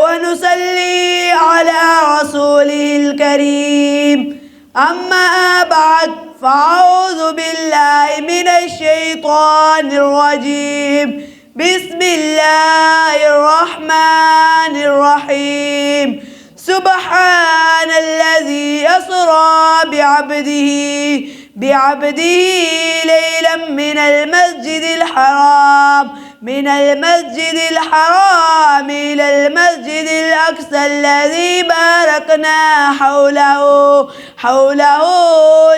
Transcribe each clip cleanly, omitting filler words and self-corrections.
ونصلي على رسوله الكريم أما بعد فأعوذ بالله من الشيطان الرجيم بسم الله الرحمن الرحيم سبحان الذي أسرى بعبده ليلا من المسجد الحرام إلى المسجد الأقصى الذي باركنا حوله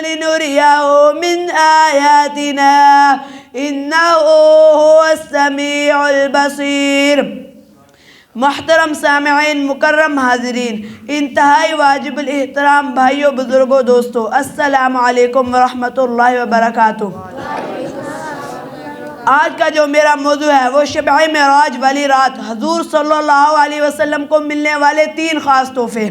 لنريه من آياتنا إنه هو السميع البصير۔ محترم سامعین، مکرم حاضرین، انتہائی واجب الاحترام بھائیوں، بزرگوں، دوستوں، السلام علیکم ورحمۃ اللہ وبرکاتہ۔ آج کا جو میرا موضوع ہے وہ شب معراج والی رات حضور صلی اللہ علیہ وسلم کو ملنے والے 3 خاص تحفے۔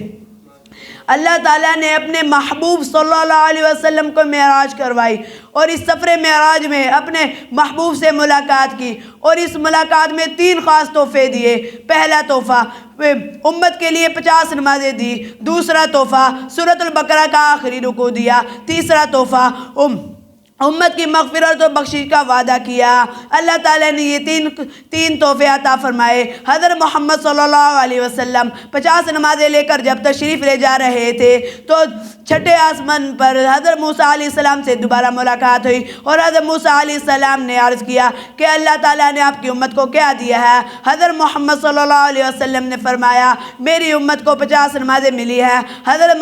اللہ تعالیٰ نے اپنے محبوب صلی اللہ علیہ وسلم کو معراج کروائی اور اس سفر معراج میں اپنے محبوب سے ملاقات کی اور اس ملاقات میں 3 خاص تحفے دیے۔ پہلا تحفہ امت کے لیے 50 نمازیں دی، دوسرا تحفہ سورۃ البقرہ کا آخری رکوع دیا، تیسرا تحفہ امت کی مغفرت و بخشش کا وعدہ کیا۔ اللہ تعالیٰ نے یہ تین تحفے عطا فرمائے۔ حضرت محمد صلی اللہ علیہ وسلم 50 نمازیں لے کر جب تشریف لے جا رہے تھے تو چھٹے آسمان پر حضرت موسیٰ علیہ السلام سے دوبارہ ملاقات ہوئی اور حضرت موسیٰ علیہ السلام نے عرض کیا کہ اللہ تعالیٰ نے آپ کی امت کو کیا دیا ہے؟ حضرت محمد صلی اللہ علیہ وسلم نے فرمایا میری امت کو 50 نمازیں ملی ہے۔ حضرت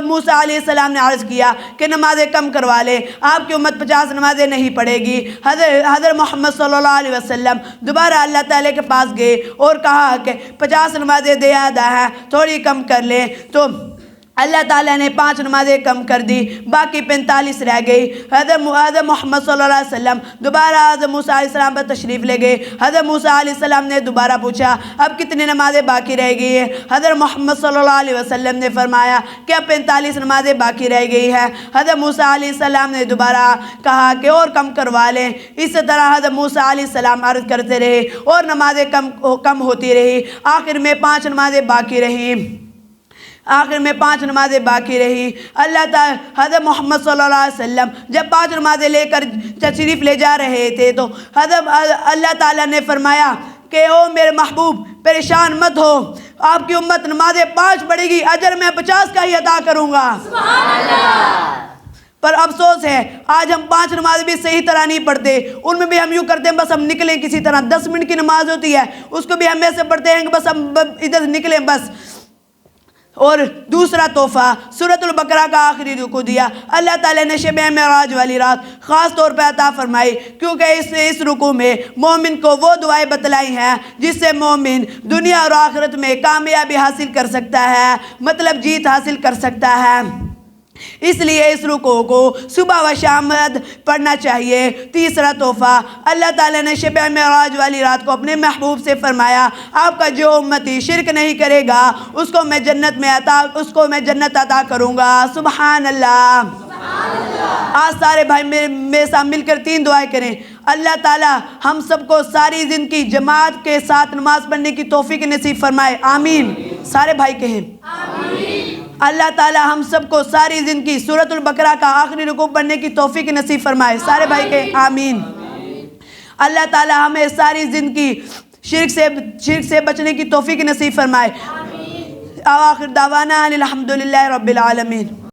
موسیٰ علیہ السلام نے عرض کیا کہ نمازیں کم کروا لے، آپ کی امت 50 نمازیں نہیں پڑھے گی۔ حضرت محمد صلی اللہ علیہ وسلم دوبارہ اللہ تعالیٰ کے پاس گئے اور کہا کہ 50 نمازیں زیادہ ہیں، تھوڑی کم کر لیں، تو اللہ تعالیٰ نے 5 نمازیں کم کر دی، باقی 45 رہ گئی۔ حضرت محمد صلی اللہ علیہ وسلم دوبارہ حضرت موسیٰ علیہ السلام پر تشریف لے گئے۔ حضرت موسیٰ علیہ السلام نے دوبارہ پوچھا اب کتنی نمازیں باقی رہ گئی ہیں؟ حضرت محمد صلی اللہ علیہ وسلم نے فرمایا کہ اب 45 نمازیں باقی رہ گئی ہیں۔ حضرت موسیٰ علیہ السلام نے دوبارہ کہا کہ اور کم کروا لیں۔ اس طرح حضرت موسیٰ علیہ السلام عرض کرتے رہے اور نمازیں کم ہوتی رہی، آخر میں 5 نمازیں باقی رہی۔ اللہ تعالیٰ حضرت محمد صلی اللہ علیہ وسلم جب 5 نمازیں لے کر تشریف لے جا رہے تھے تو اللہ تعالیٰ نے فرمایا کہ او میرے محبوب پریشان مت ہو، آپ کی امت نمازیں 5 پڑھے گی، اجر میں 50 کا ہی عطا کروں گا۔ سبحان اللہ۔ پر افسوس ہے آج ہم 5 نماز بھی صحیح طرح نہیں پڑھتے، ان میں بھی ہم یوں کرتے ہیں بس ہم نکلیں کسی طرح۔ 10 منٹ کی نماز ہوتی ہے اس کو بھی ہم ایسے پڑھتے ہیں کہ بس ہم ادھر نکلیں بس۔ اور دوسرا تحفہ سورۃ البقرہ کا آخری رکوع دیا۔ اللہ تعالیٰ نے شب معراج والی رات خاص طور پہ عطا فرمائی کیونکہ اس رکوع میں مومن کو وہ دعائیں بتلائی ہیں جس سے مومن دنیا اور آخرت میں کامیابی حاصل کر سکتا ہے، مطلب جیت حاصل کر سکتا ہے۔ اس لیے اس رکوع کو صبح و شام پڑھنا چاہیے۔ تیسرا تحفہ اللہ تعالیٰ نے شب معراج والی رات کو اپنے محبوب سے فرمایا آپ کا جو امتی شرک نہیں کرے گا اس کو میں جنت عطا کروں گا۔ سبحان اللہ۔ آج سارے بھائی میرے ساتھ مل کر 3 دعائیں کریں۔ اللہ تعالیٰ ہم سب کو ساری زندگی جماعت کے ساتھ نماز پڑھنے کی توفیق نصیب فرمائے، آمین۔ سارے بھائی کہیں اللہ تعالیٰ ہم سب کو ساری زندگی سورۃ البقرہ کا آخری رکوع پڑھنے کی توفیق نصیب فرمائے، سارے بھائی کہیں آمین۔ اللہ تعالیٰ ہمیں ساری زندگی شرک سے بچنے کی توفیق نصیب فرمائے۔ آخر دعوانا الحمدللہ رب العالمین۔